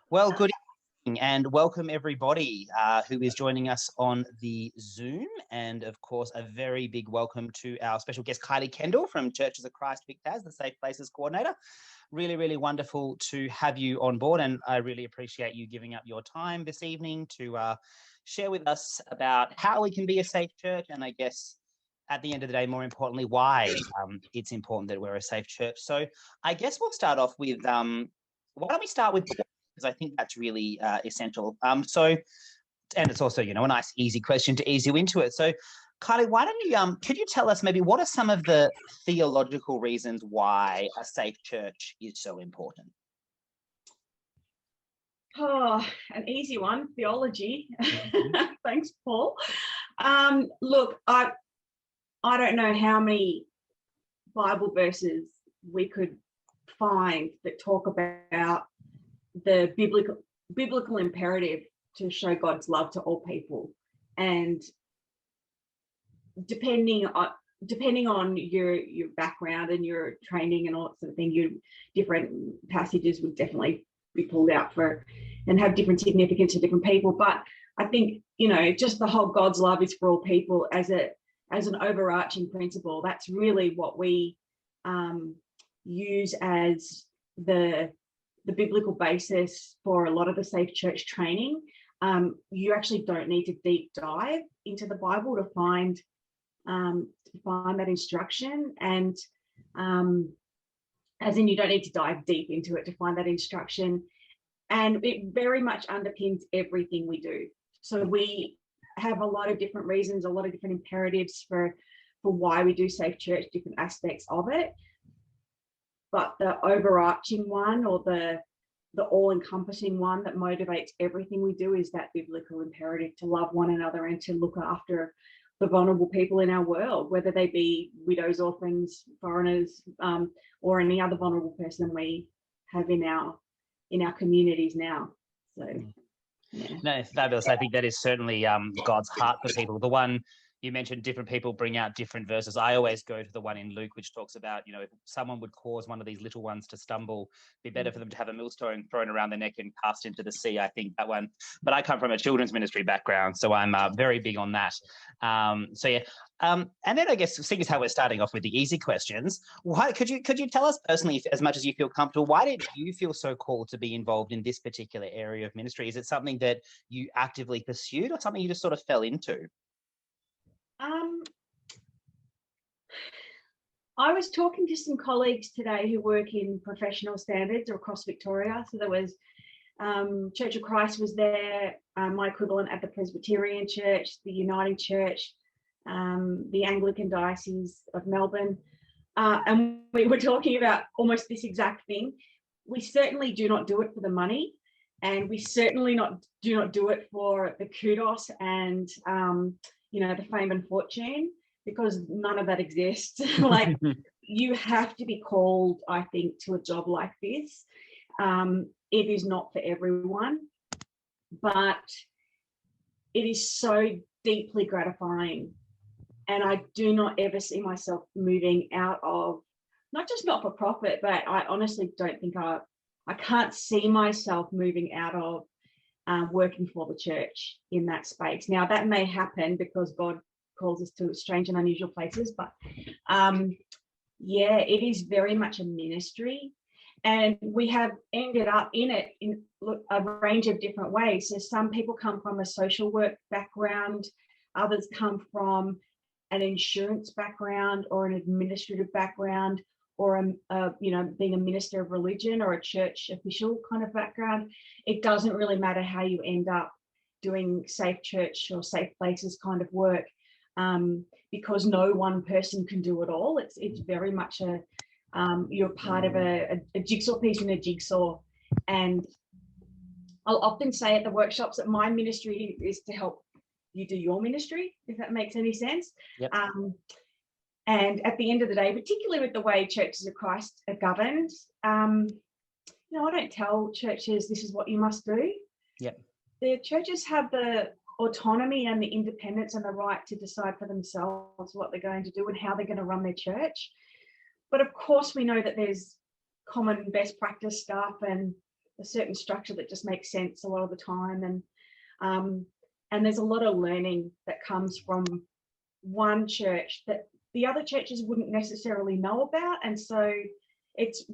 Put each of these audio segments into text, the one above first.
Well, good evening and welcome everybody who is joining us on the Zoom. And of course, a very big welcome to our special guest, Kylie Kendall from Churches of Christ Vic, the Safe Places Coordinator. Really, really wonderful to have you on board. And I really appreciate you giving up your time this evening to share with us about how we can be a safe church. And I guess at the end of the day, more importantly, why it's important that we're a safe church. So I guess we'll start off with, why don't we start with, because I think that's really essential. And it's also, a nice, easy question to ease you into it. So Kylie, why don't you, could you tell us maybe what are some of the theological reasons why a safe church is so important? Oh, an easy one, theology. Thanks, Paul. Look, I don't know how many Bible verses we could find that talk about the biblical imperative to show God's love to all people, and depending on your background and your training and all that sort of thing, your different passages would definitely be pulled out for and have different significance to different people. But I think just the whole God's love is for all people as an overarching principle. That's really what we use as the biblical basis for a lot of the safe church training. You actually don't need to deep dive into the Bible to find that instruction, and as in you don't need to dive deep into it to find that instruction, and it very much underpins everything we do. So we have a lot of different reasons, a lot of different imperatives for why we do safe church, different aspects of it. But the overarching one, or the all-encompassing one that motivates everything we do, is that biblical imperative to love one another and to look after the vulnerable people in our world, whether they be widows, orphans, foreigners, or any other vulnerable person we have in our communities now. So, yeah. No, fabulous. I think that is certainly God's heart for people. The one you mentioned, different people bring out different verses. I always go to the one in Luke, which talks about, if someone would cause one of these little ones to stumble, it'd be better for them to have a millstone thrown around their neck and cast into the sea. I think that one. But I come from a children's ministry background, so I'm very big on that. And then I guess, seeing as how we're starting off with the easy questions, why could you tell us personally, as much as you feel comfortable, why did you feel so called to be involved in this particular area of ministry? Is it something that you actively pursued, or something you just sort of fell into? I was talking to some colleagues today who work in professional standards across Victoria. So there was Church of Christ was there, my equivalent at the Presbyterian Church, the Uniting Church, the Anglican Diocese of Melbourne, and we were talking about almost this exact thing. We certainly do not do it for the money, and we certainly do not do it for the kudos and the fame and fortune, because none of that exists. Like, you have to be called, I think, to a job like this. It is not for everyone, but it is so deeply gratifying. And I do not ever see myself moving out of, not just not-for-profit, but I honestly don't think I can't see myself moving out of working for the church in that space. Now, that may happen because God calls us to strange and unusual places, but it is very much a ministry, and we have ended up in it in a range of different ways. So some people come from a social work background, others come from an insurance background or an administrative background, or being a minister of religion or a church official kind of background. It doesn't really matter how you end up doing safe church or safe places kind of work, because no one person can do it all. It's very much you're part of a jigsaw piece in a jigsaw. And I'll often say at the workshops that my ministry is to help you do your ministry, if that makes any sense. Yep. And at the end of the day, particularly with the way Churches of Christ are governed, I don't tell churches this is what you must do. Yep. The churches have the autonomy and the independence and the right to decide for themselves what they're going to do and how they're going to run their church. But of course, we know that there's common best practice stuff and a certain structure that just makes sense a lot of the time. And there's a lot of learning that comes from one church that the other churches wouldn't necessarily know about. And so it's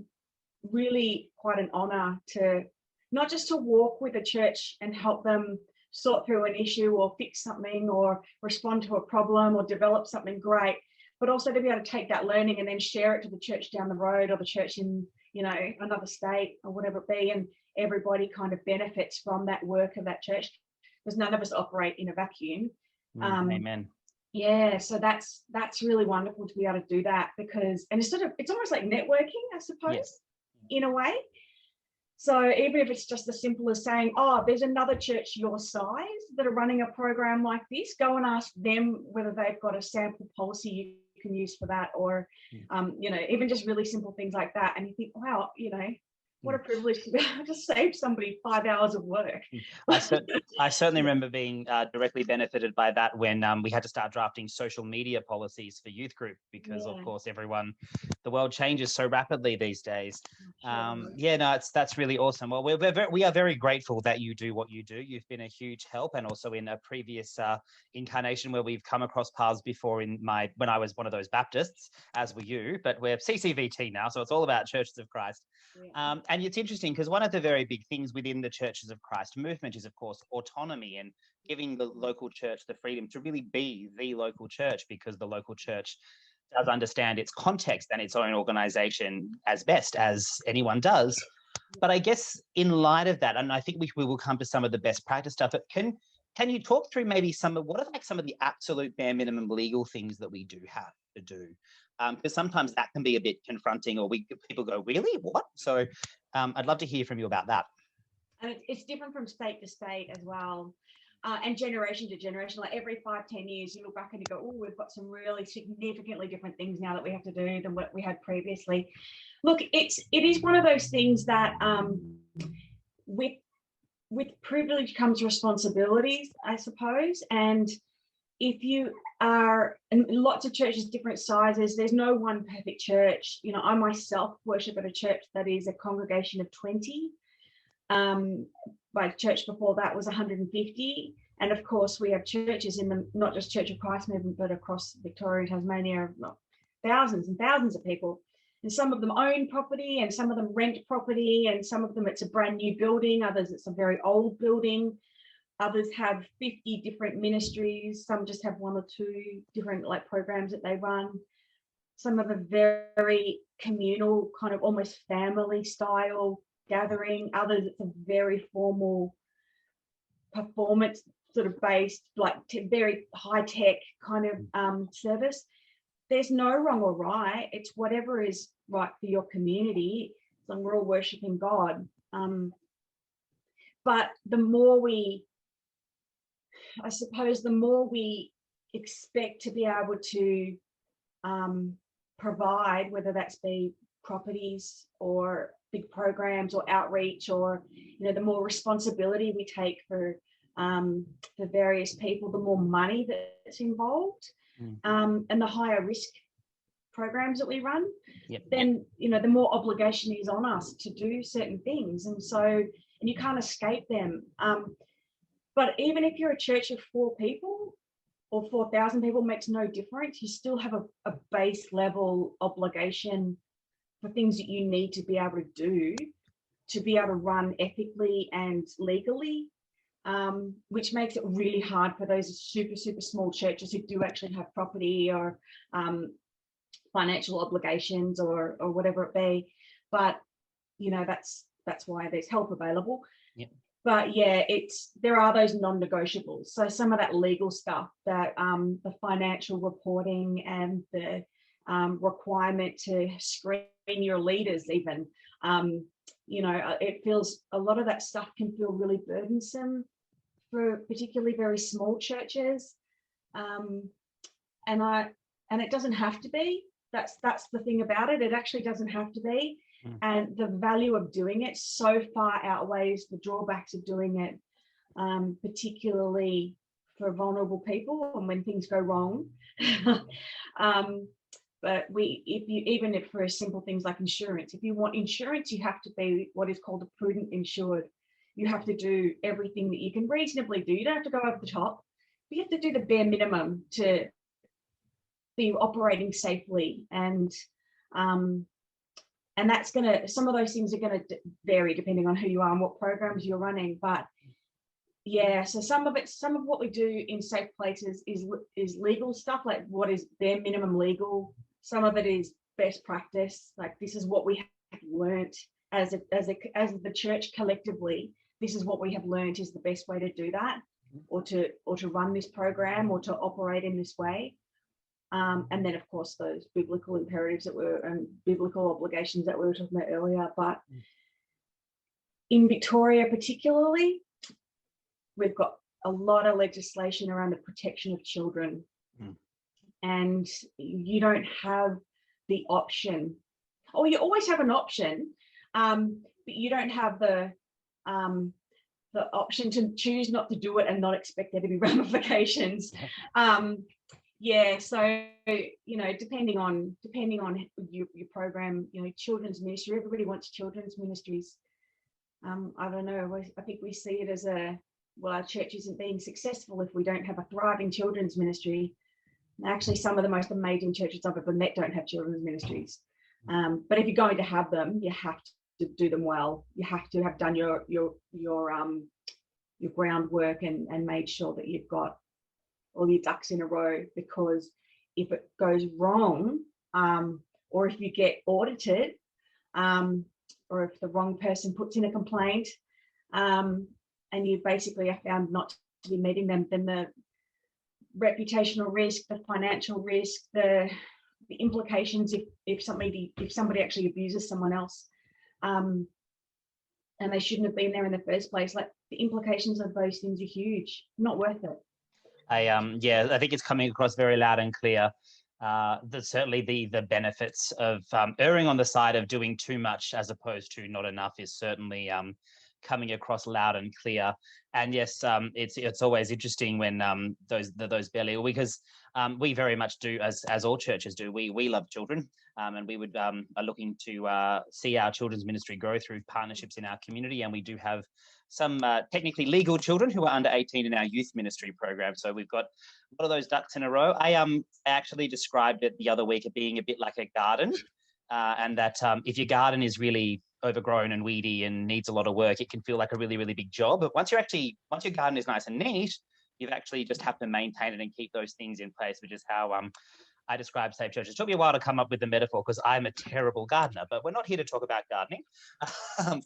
really quite an honor to not just to walk with a church and help them sort through an issue or fix something or respond to a problem or develop something great, but also to be able to take that learning and then share it to the church down the road or the church in, you know, another state or whatever it be. And everybody kind of benefits from that work of that church, because none of us operate in a vacuum. Amen. Yeah, so that's really wonderful to be able to do that, because, and it's almost like networking, I suppose, Yes. in a way. So even if it's just as simple as saying, oh, there's another church your size that are running a program like this, go and ask them whether they've got a sample policy you can use for that, or, you know, even just really simple things like that. And you think, wow, you know, what a privilege to be able to save somebody 5 hours of work. I certainly remember being directly benefited by that when we had to start drafting social media policies for youth group, because of course the world changes so rapidly these days. Yeah, no, that's really awesome. Well, we are very grateful that you do what you do. You've been a huge help, and also in a previous incarnation where we've come across paths before when I was one of those Baptists, as were you, but we're CCVT now, so it's all about Churches of Christ. And it's interesting because one of the very big things within the Churches of Christ movement is, of course, autonomy and giving the local church the freedom to really be the local church, because the local church does understand its context and its own organization as best as anyone does. But I guess in light of that, and I think we will come to some of the best practice stuff, but can you talk through maybe some of the absolute bare minimum legal things that we do have to do? Because sometimes that can be a bit confronting, or people go, really, what? So I'd love to hear from you about that. And it's different from state to state as well, and generation to generation. Like every 5-10 years, you look back and you go, oh, we've got some really significantly different things now that we have to do than what we had previously. Look, it is one of those things that with privilege comes responsibilities, I suppose. And if you are in lots of churches, different sizes, there's no one perfect church. You know, I myself worship at a church that is a congregation of 20. My church before that was 150. And of course, we have churches in the, not just Church of Christ movement, but across Victoria, Tasmania, thousands and thousands of people. And some of them own property, and some of them rent property, and some of them it's a brand new building, others it's a very old building. Others have 50 different ministries. Some just have 1 or 2 different like programs that they run. Some of a very communal kind of almost family style gathering. Others it's a very formal performance sort of based, like very high tech kind of service. There's no wrong or right. It's whatever is right for your community. So we're all worshiping God. But the more we expect to be able to provide, whether that's be properties or big programs or outreach, or, you know, the more responsibility we take for various people, the more money that's involved, and the higher risk programs that we run, then, you know, the more obligation is on us to do certain things. And so, and you can't escape them. But even if you're a church of 4 people or 4,000 people, makes no difference. You still have a base level obligation for things that you need to be able to do to be able to run ethically and legally, which makes it really hard for those super, super small churches who do actually have property or financial obligations or whatever it be. But, you know, that's why there's help available. But yeah, there are those non-negotiables. So some of that legal stuff, that the financial reporting and the requirement to screen your leaders, even, you know, it feels, a lot of that stuff can feel really burdensome for particularly very small churches, and it doesn't have to be. That's the thing about it. It actually doesn't have to be. And the value of doing it so far outweighs the drawbacks of doing it, particularly for vulnerable people and when things go wrong. But even if for simple things like insurance, if you want insurance, you have to be what is called a prudent insured. You have to do everything that you can reasonably do. You don't have to go over the top, but you have to do the bare minimum to be operating safely. And that's some of those things are gonna vary depending on who you are and what programs you're running. But yeah, so some of what we do in safe places is legal stuff, like what is bare minimum legal. Some of it is best practice, like this is what we have learnt as the church collectively. This is what we have learnt is the best way to do that, or to run this program, or to operate in this way. And then, of course, those biblical imperatives and biblical obligations that we were talking about earlier. But in Victoria particularly, we've got a lot of legislation around the protection of children. And you don't have the option, or you always have an option, but you don't have the option to choose not to do it and not expect there to be ramifications. Yeah, so depending on your program, children's ministry, everybody wants children's ministries. I don't know, I think we see it as our church isn't being successful if we don't have a thriving children's ministry. Actually, some of the most amazing churches I've ever met don't have children's ministries. But if you're going to have them, you have to do them well. You have to have done your groundwork and made sure that you've got all your ducks in a row, because if it goes wrong, or if you get audited, or if the wrong person puts in a complaint, and you basically are found not to be meeting them, then the reputational risk, the financial risk, the implications if somebody actually abuses someone else, and they shouldn't have been there in the first place, like the implications of those things are huge. Not worth it. I think it's coming across very loud and clear. That certainly the benefits of erring on the side of doing too much as opposed to not enough is certainly coming across loud and clear. And yes, it's always interesting when those barely, because we very much do, as all churches do, we love children, and we would are looking to see our children's ministry grow through partnerships in our community. And we do have some technically legal children who are under 18 in our youth ministry program. So we've got a lot of those ducks in a row. I actually described it the other week as being a bit like a garden, and that if your garden is really overgrown and weedy and needs a lot of work, it can feel like a really, really big job. But once your garden is nice and neat, you've actually just have to maintain it and keep those things in place, which is how I describe Safe Churches. It took me a while to come up with the metaphor because I'm a terrible gardener, but we're not here to talk about gardening,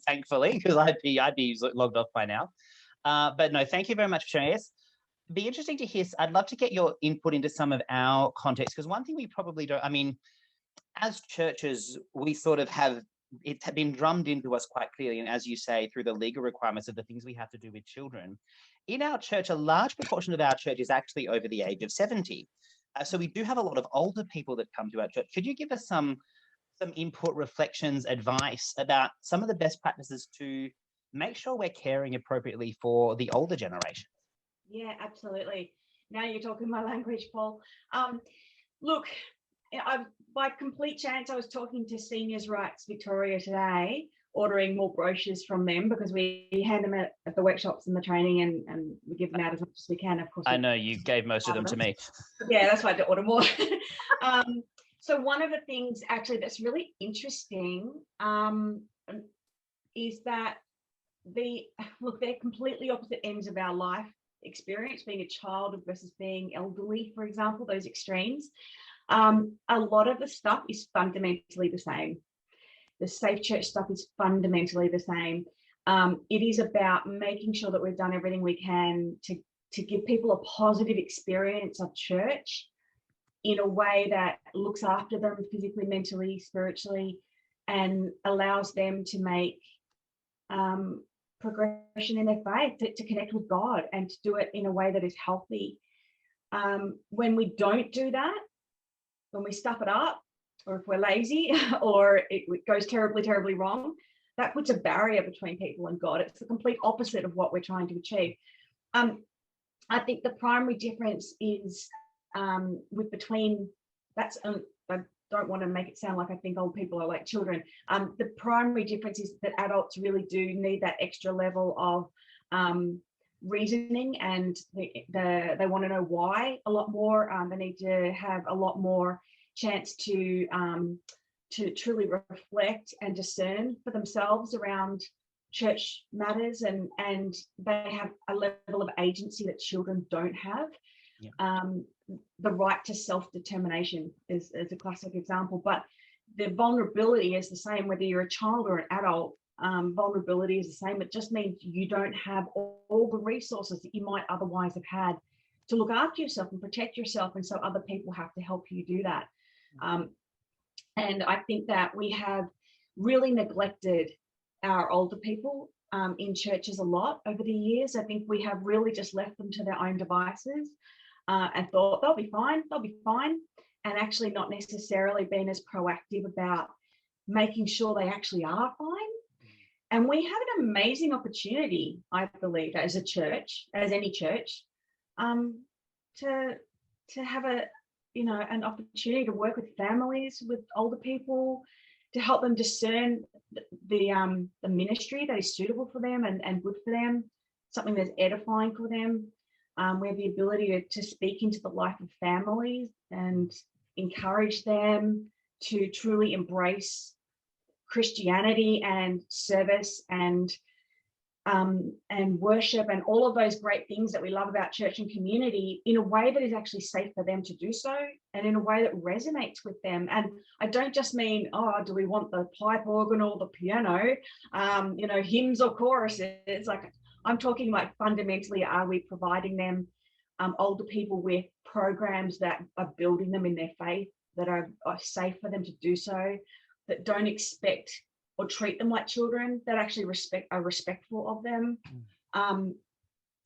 thankfully, because I'd be logged off by now. But no, thank you very much for sharing this. It'd be interesting to hear. I'd love to get your input into some of our context, because one thing we probably don't, as churches, we sort of have, it's been drummed into us quite clearly, and as you say, through the legal requirements of the things we have to do with children. In our church, a large proportion of our church is actually over the age of 70. So we do have a lot of older people that come to our church. Could you give us some input, reflections, advice about some of the best practices to make sure we're caring appropriately for the older generation? Yeah, absolutely. Now you're talking my language, Paul. Look, by complete chance, I was talking to Seniors Rights Victoria today, ordering more brochures from them, because we hand them at the workshops and the training, and we give them out as much as we can. Of course, I know you gave most of them to me. Yeah, that's why I had to order more. So one of the things actually that's really interesting is that they're completely opposite ends of our life experience, being a child versus being elderly, for example, those extremes. A lot of the stuff is fundamentally the same. The Safe Church stuff is fundamentally the same. It is about making sure that we've done everything we can to give people a positive experience of church in a way that looks after them physically, mentally, spiritually, and allows them to make progression in their faith, to connect with God, and to do it in a way that is healthy. When we don't do that, when we stuff it up, or if we're lazy, or it goes terribly, terribly wrong, that puts a barrier between people and God. It's the complete opposite of what we're trying to achieve. I think the primary difference is that's don't want to make it sound like I think old people are like children. The primary difference is that adults really do need that extra level of reasoning, and they want to know why a lot more. They need to have a lot more chance to truly reflect and discern for themselves around church matters, and they have a level of agency that children don't have. Yeah. The right to self-determination is a classic example, but the vulnerability is the same whether you're a child or an adult. Vulnerability is the same. It just means you don't have all the resources that you might otherwise have had to look after yourself and protect yourself, and so other people have to help you do that. And I think that we have really neglected our older people in churches a lot over the years. I think we have really just left them to their own devices and thought they'll be fine, and actually not necessarily been as proactive about making sure they actually are fine. And we have an amazing opportunity, I believe, as a church, as any church, to have an opportunity to work with families, with older people, to help them discern the ministry that is suitable for them and good for them, something that's edifying for them. We have the ability to speak into the life of families and encourage them to truly embrace Christianity and service and worship and all of those great things that we love about church and community in a way that is actually safe for them to do so, and in a way that resonates with them. And I don't just mean, do we want the pipe organ or the piano, hymns or choruses? Like, I'm talking like fundamentally, are we providing them, older people, with programs that are building them in their faith, that are safe for them to do so, that don't expect or treat them like children, that actually are respectful of them.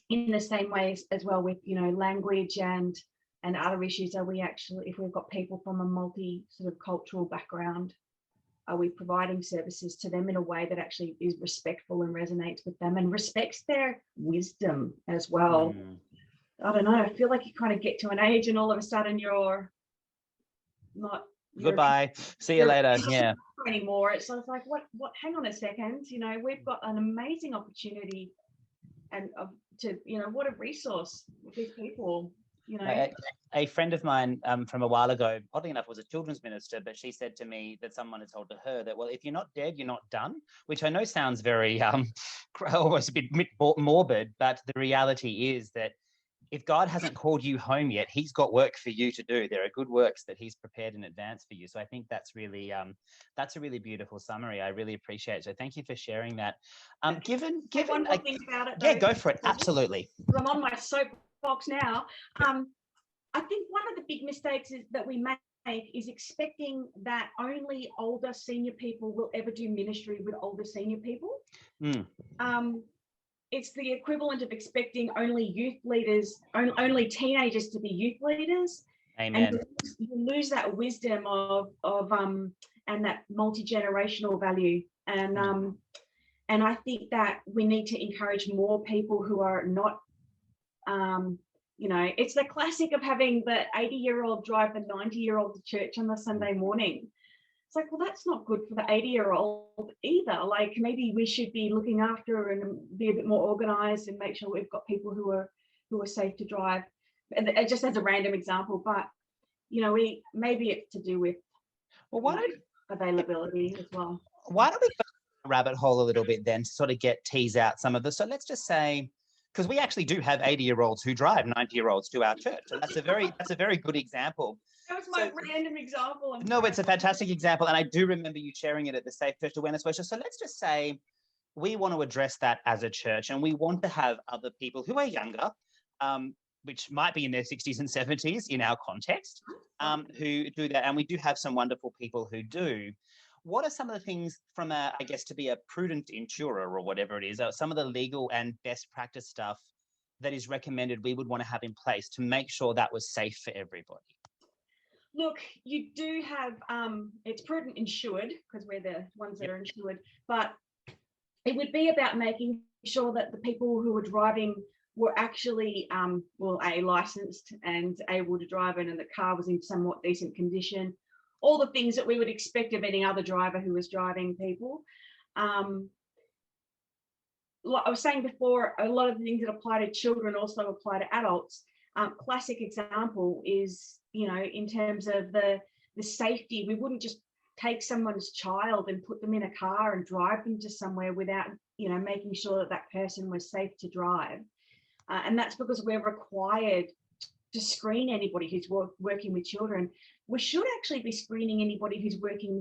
In the same ways as well with, language and other issues. Are we actually, if we've got people from a multi sort of cultural background, are we providing services to them in a way that actually is respectful and resonates with them and respects their wisdom as well? I don't know, I feel like you kind of get to an age and all of a sudden you're not, goodbye, see you later. Yeah. Anymore. It's sort of like, what, hang on a second, we've got an amazing opportunity, and what a resource with these people. A friend of mine from a while ago, oddly enough, was a children's minister, but she said to me that someone had told to her that, well, if you're not dead, you're not done, which I know sounds very almost a bit morbid, but the reality is that if God hasn't called you home yet, he's got work for you to do. There are good works that he's prepared in advance for you. So I think that's really, that's a really beautiful summary. I really appreciate it. So thank you for sharing that. Given one more thing about it, yeah, go for it. Absolutely. I'm on my soapbox now. I think one of the big mistakes that we make is expecting that only older senior people will ever do ministry with older senior people. It's the equivalent of expecting only youth leaders, only teenagers to be youth leaders. Amen. And you lose that wisdom of and that multi-generational value. And I think that we need to encourage more people who are not, it's the classic of having the 80-year-old drive the 90-year-old to church on the Sunday morning. It's like, well, that's not good for the 80-year-old either. Like, maybe we should be looking after and be a bit more organized and make sure we've got people who are safe to drive. And just as a random example, but maybe it's to do with availability as well. Why don't we go down the rabbit hole a little bit then to sort of tease out some of this? So let's just say, because we actually do have 80-year-olds who drive 90-year-olds to our church. So that's a very good example. That was my random example. No, it's a fantastic example. And I do remember you sharing it at the Safe Church Awareness Workshop. So let's just say we want to address that as a church, and we want to have other people who are younger, which might be in their 60s and 70s in our context, who do that. And we do have some wonderful people who do. What are some of the things from to be a prudent insurer or whatever it is, some of the legal and best practice stuff that is recommended we would want to have in place to make sure that was safe for everybody? Look, you do have, it's prudent insured because we're the ones that are insured, but it would be about making sure that the people who are driving were actually, licensed and able to drive it, and the car was in somewhat decent condition. all the things that we would expect of any other driver who was driving people. Like I was saying before, a lot of the things that apply to children also apply to adults. Classic example is, you know, in terms of the safety, we wouldn't just take someone's child and put them in a car and drive them to somewhere without, you know, making sure that that person was safe to drive. And that's because we're required to screen anybody who's working with children. We should actually be screening anybody who's working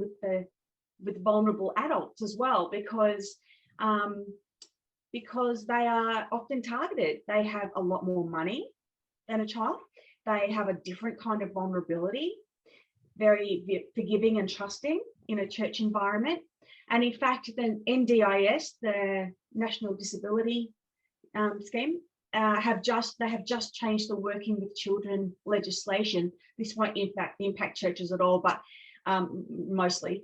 with vulnerable adults as well, because they are often targeted. They have a lot more money than a child. They have a different kind of vulnerability, very forgiving and trusting in a church environment. And in fact, the NDIS, the National Disability Scheme, they have just changed the working with children legislation. This won't impact churches at all, but mostly.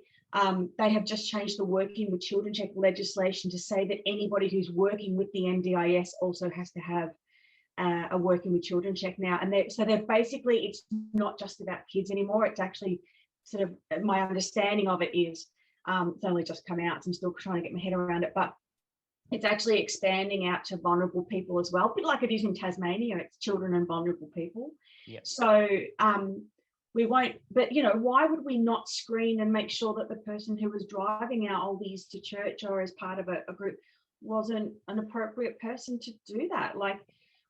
They have just changed the working with children check legislation to say that anybody who's working with the NDIS also has to have a working with children check now. And they're basically, it's not just about kids anymore. It's actually sort of, my understanding of it is, it's only just come out, so I'm still trying to get my head around it, but it's actually expanding out to vulnerable people as well, a bit like it is in Tasmania. It's children and vulnerable people. Yep. So we won't, but you know, why would we not screen and make sure that the person who was driving our oldies to church or as part of a group wasn't an appropriate person to do that? Like,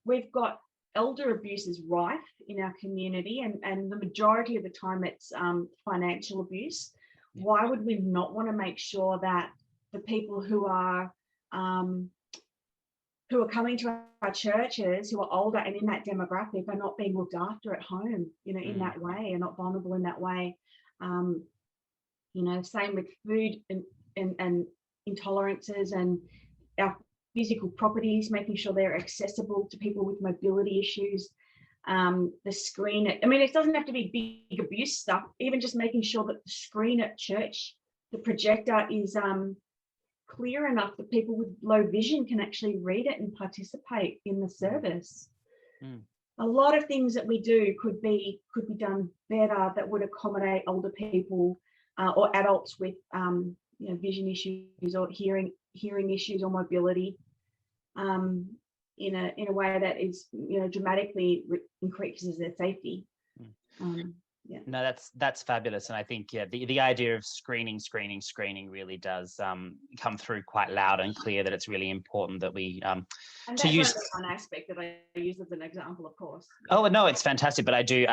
we've got elder abuse is rife in our community, and the majority of the time it's financial abuse. Why would we not want to make sure that the people who are coming to our churches, who are older and in that demographic, are not being looked after at home, you know, in that way, and not vulnerable in that way? You know, same with food and intolerances, and our physical properties, making sure they're accessible to people with mobility issues. The screen, I mean, it doesn't have to be big abuse stuff, even just making sure that the screen at church, the projector is clear enough that people with low vision can actually read it and participate in the service. A lot of things that we do could be done better, that would accommodate older people or adults with you know, vision issues or hearing issues or mobility in a way that is, you know, dramatically increases their safety. Yeah. No, that's fabulous. And I think, yeah, the idea of screening really does come through quite loud and clear, that it's really important that we and to use one aspect that I use as an example, of course. Oh no, it's fantastic, but I do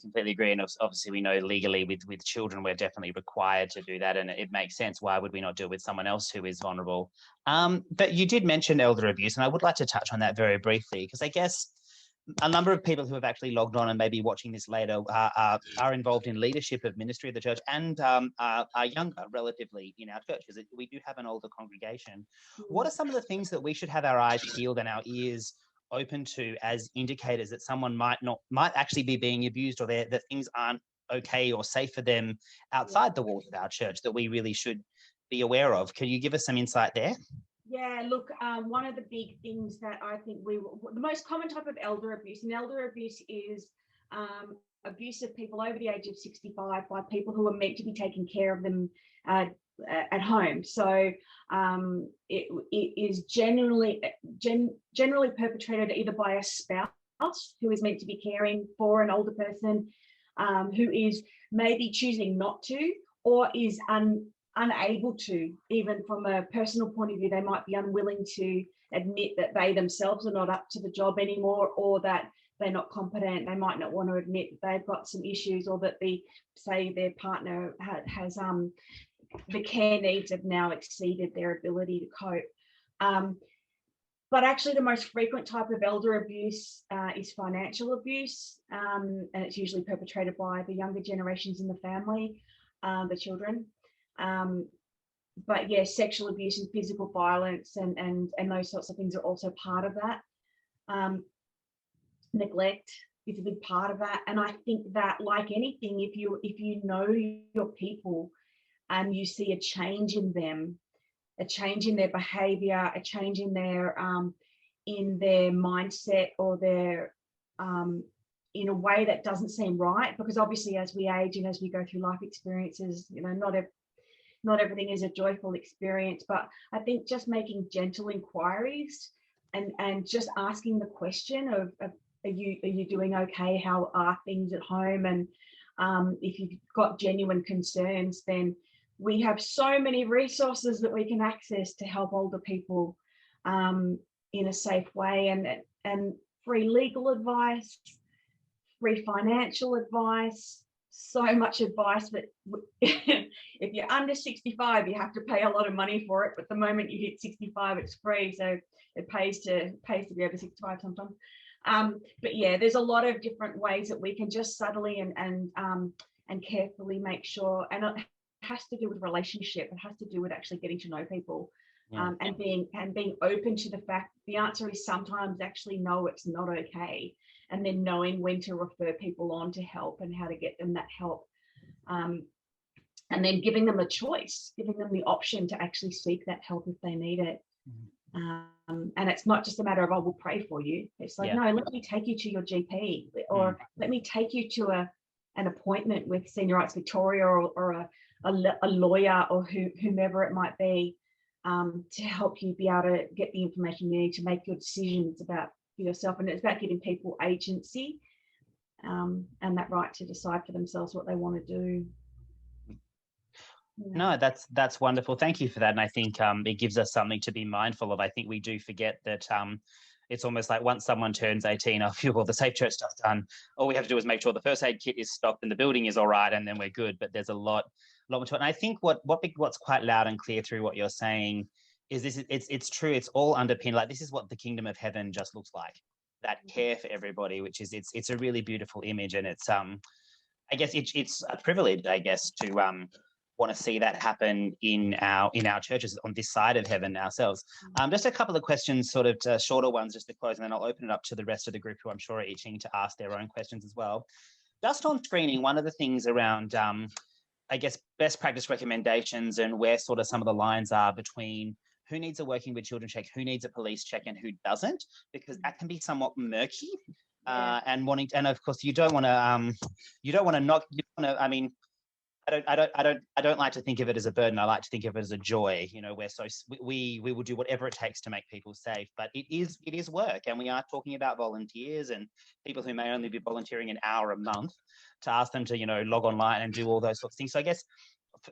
completely agree. And obviously we know legally with children, we're definitely required to do that, and it makes sense. Why would we not do it with someone else who is vulnerable? But you did mention elder abuse, and I would like to touch on that very briefly, because I guess a number of people who have actually logged on and maybe watching this later are involved in leadership of ministry of the church, and are younger relatively in our church, because we do have an older congregation. What are some of the things that we should have our eyes peeled and our ears open to as indicators that someone might actually be being abused, or that things aren't okay or safe for them outside the walls of our church, that we really should be aware of? Can you give us some insight there? Yeah, look, one of the big things that I think the most common type of elder abuse, and elder abuse is abuse of people over the age of 65 by people who are meant to be taking care of them at home. So it is generally perpetrated either by a spouse who is meant to be caring for an older person, who is maybe choosing not to, or is unable to, even from a personal point of view. They might be unwilling to admit that they themselves are not up to the job anymore, or that they're not competent. They might not want to admit that they've got some issues, or that their partner has the care needs have now exceeded their ability to cope. But actually the most frequent type of elder abuse is financial abuse, and it's usually perpetrated by the younger generations in the family, the children. But yeah, sexual abuse and physical violence and those sorts of things are also part of that. Neglect is a big part of that. And I think that, like anything, if you know your people and you see a change in them, a change in their behavior, a change in their mindset, or their in a way that doesn't seem right, because obviously as we age and as we go through life experiences, you know, not everything is a joyful experience. But I think just making gentle inquiries and just asking the question of are you doing okay? How are things at home? And if you've got genuine concerns, then we have so many resources that we can access to help older people in a safe way, and free legal advice, free financial advice, so much advice that if you're under 65, you have to pay a lot of money for it. But the moment you hit 65, it's free. So it pays to be over 65 sometimes. But yeah, there's a lot of different ways that we can just subtly and carefully make sure, and it has to do with relationship. It has to do with actually getting to know people. And being open to the fact the answer is sometimes actually no, it's not okay, and then knowing when to refer people on to help and how to get them that help, and then giving them a choice, giving them the option to actually seek that help if they need it. And it's not just a matter of, oh, we'll pray for you. It's like, no, let me take you to your GP, or let me take you to an appointment with Senior Rights Victoria or a lawyer or whomever it might be, to help you be able to get the information you need to make your decisions about yourself. And it's about giving people agency and that right to decide for themselves what they want to do. No, that's wonderful. Thank you for that. And I think it gives us something to be mindful of. I think we do forget that it's almost like once someone turns 18, I feel, well, the Safe Church stuff's done. All we have to do is make sure the first aid kit is stocked and the building is all right, and then we're good. But there's a lot more to it. And I think what's quite loud and clear through what you're saying is this. It's true. It's all underpinned. Like, this is what the kingdom of heaven just looks like. That care for everybody, which is it's a really beautiful image, and it's I guess it's a privilege, I guess, to want to see that happen in our churches on this side of heaven ourselves. Just a couple of questions, sort of shorter ones, just to close, and then I'll open it up to the rest of the group, who I'm sure are itching to ask their own questions as well. Just on screening, one of the things around, I guess, best practice recommendations and where sort of some of the lines are between who needs a working with children check, who needs a police check, and who doesn't, because that can be somewhat murky. And of course, you don't want to knock. I mean, I don't like to think of it as a burden. I like to think of it as a joy. You know, we will do whatever it takes to make people safe, but it is work, and we are talking about volunteers and people who may only be volunteering an hour a month, to ask them to, you know, log online and do all those sorts of things. So I guess,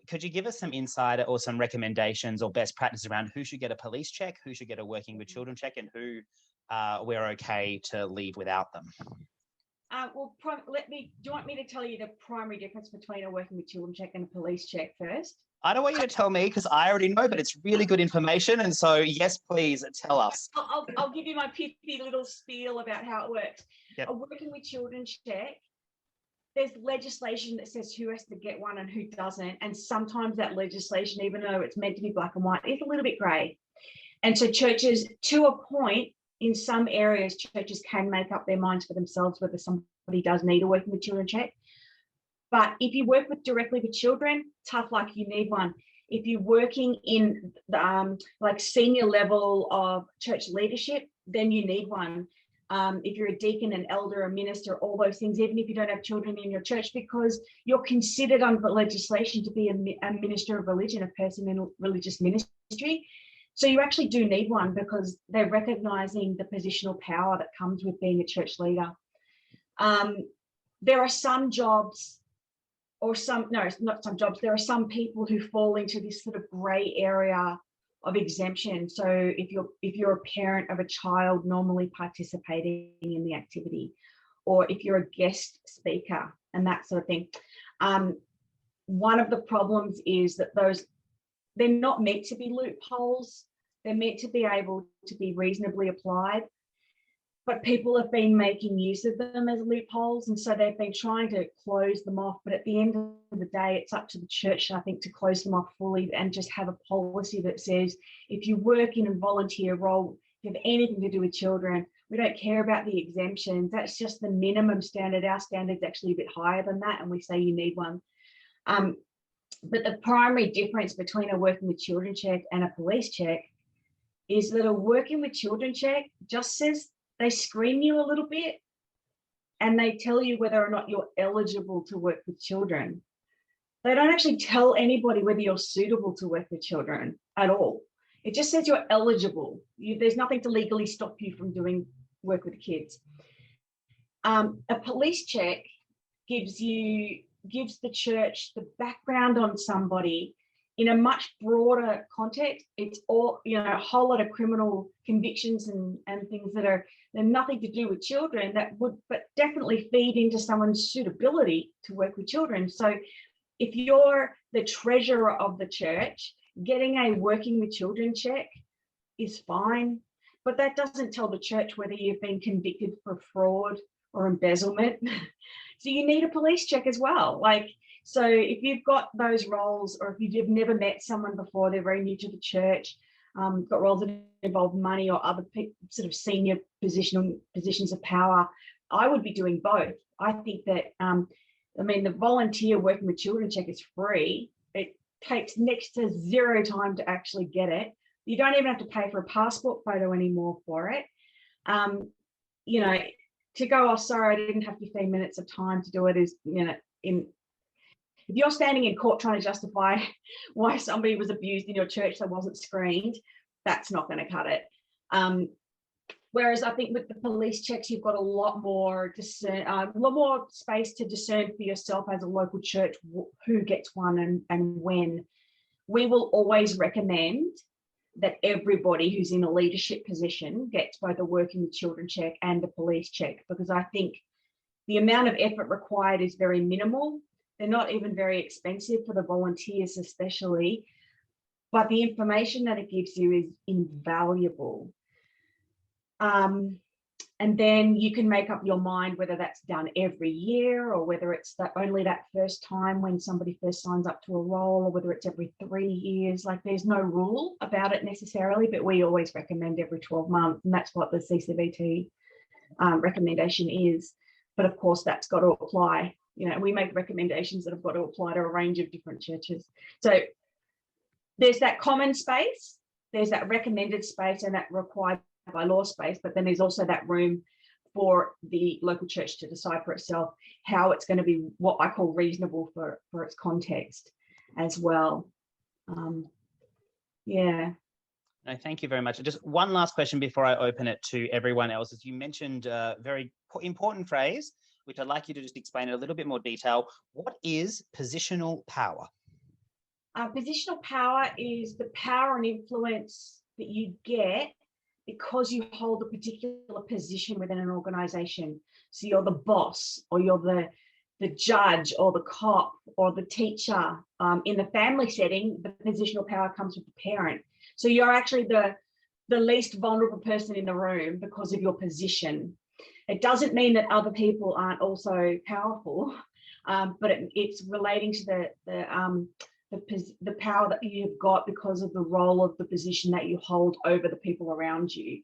could you give us some insight or some recommendations or best practice around who should get a police check, who should get a working with children check, and who we're okay to leave without them? Do you want me to tell you the primary difference between a working with children check and a police check first? I don't want you to tell me, because I already know, but it's really good information. And so, yes, please tell us. I'll give you my pithy little spiel about how it works. Yep. A working with children check, there's legislation that says who has to get one and who doesn't. And sometimes that legislation, even though it's meant to be black and white, is a little bit grey. And so churches, to a point, in some areas, churches can make up their minds for themselves whether somebody does need a working with children check. But if you work directly with children, tough luck, you need one. If you're working in like senior level of church leadership, then you need one. If you're a deacon, an elder, a minister, all those things, even if you don't have children in your church, because you're considered under legislation to be a minister of religion, a person in religious ministry. So you actually do need one, because they're recognising the positional power that comes with being a church leader. There are some jobs, there are some people who fall into this sort of grey area of exemption. So if you're a parent of a child normally participating in the activity, or if you're a guest speaker and that sort of thing, one of the problems is that they're not meant to be loopholes. They're meant to be able to be reasonably applied, but people have been making use of them as loopholes, and so they've been trying to close them off. But at the end of the day, it's up to the church, I think, to close them off fully and just have a policy that says, if you work in a volunteer role, if you have anything to do with children, we don't care about the exemptions. That's just the minimum standard. Our standard's actually a bit higher than that, and we say you need one. But the primary difference between a working with children check and a police check is that a working with children check just says they screen you a little bit, and they tell you whether or not you're eligible to work with children. They don't actually tell anybody whether you're suitable to work with children at all. It just says you're eligible. There's nothing to legally stop you from doing work with kids. A police check gives the church the background on somebody in a much broader context. It's all, a whole lot of criminal convictions and things that are nothing to do with children that would, but definitely feed into someone's suitability to work with children. So if you're the treasurer of the church, getting a working with children check is fine, but that doesn't tell the church whether you've been convicted for fraud or embezzlement. So you need a police check as well. So if you've got those roles, or if you've never met someone before, they're very new to the church, got roles that involve money or other sort of senior positions of power, I would be doing both. I think that, the volunteer working with children check is free. It takes next to zero time to actually get it. You don't even have to pay for a passport photo anymore for it. To go, oh, sorry, I didn't have 15 minutes of time to do it is, if you're standing in court trying to justify why somebody was abused in your church that wasn't screened, that's not going to cut it. Whereas I think with the police checks, you've got a lot more space to discern for yourself as a local church who gets one and when. We will always recommend that everybody who's in a leadership position gets both a working with children check and a police check, because I think the amount of effort required is very minimal. They're not even very expensive for the volunteers especially, but the information that it gives you is invaluable. And then you can make up your mind whether that's done every year or whether it's only that first time when somebody first signs up to a role, or whether it's every 3 years. There's no rule about it necessarily, but we always recommend every 12 months, and that's what the CCVT recommendation is. But of course, that's got to apply. We make recommendations that have got to apply to a range of different churches. So there's that common space, there's that recommended space, and that required by law space, but then there's also that room for the local church to decide for itself how it's going to be what I call reasonable for its context as well. Yeah. No, thank you very much. Just one last question before I open it to everyone else. As you mentioned a very important phrase, which I'd like you to just explain in a little bit more detail. What is positional power? Positional power is the power and influence that you get because you hold a particular position within an organization. So you're the boss, or you're the judge, or the cop, or the teacher. In the family setting, the positional power comes with the parent. So you're actually the least vulnerable person in the room because of your position. It doesn't mean that other people aren't also powerful, but it's relating to the power that you've got because of the role of the position that you hold over the people around you.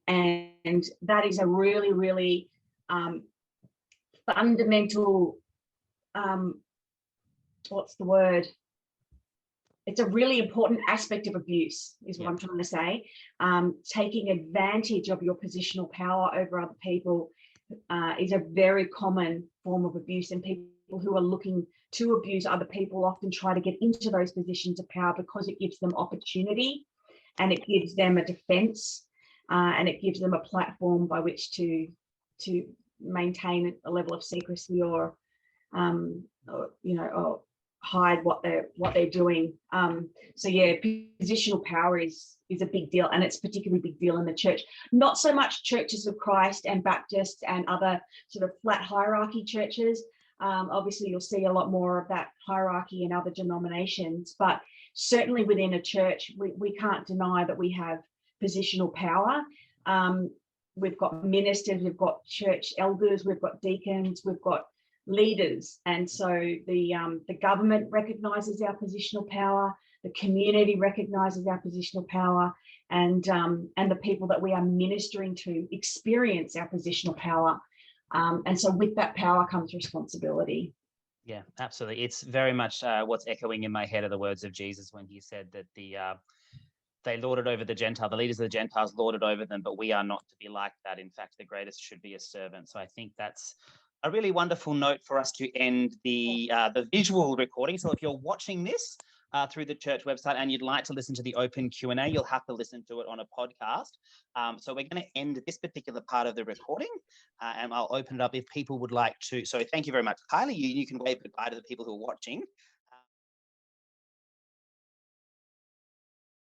And that is a really, really fundamental, it's a really important aspect of abuse, is what I'm trying to say. Taking advantage of your positional power over other people is a very common form of abuse, and people who are looking to abuse other people often try to get into those positions of power because it gives them opportunity, and it gives them a defense, and it gives them a platform by which to maintain a level of secrecy or hide what they're doing. So yeah, positional power is a big deal, and it's a particularly big deal in the church. Not so much Churches of Christ and Baptist and other sort of flat hierarchy churches. Obviously, you'll see a lot more of that hierarchy in other denominations, but certainly within a church, we can't deny that we have positional power. We've got ministers, we've got church elders, we've got deacons, we've got leaders, and so the government recognises our positional power, the community recognises our positional power, and the people that we are ministering to experience our positional power. And so with that power comes responsibility. Yeah, absolutely. It's very much what's echoing in my head are the words of Jesus when he said that they lorded over the Gentile, the leaders of the Gentiles lorded over them, but we are not to be like that. In fact, the greatest should be a servant. So I think that's a really wonderful note for us to end the visual recording. So if you're watching this through the church website and you'd like to listen to the open Q&A, you'll have to listen to it on a podcast. So we're going to end this particular part of the recording, and I'll open it up if people would like to. So thank you very much, Kylie. You can wave goodbye to the people who are watching.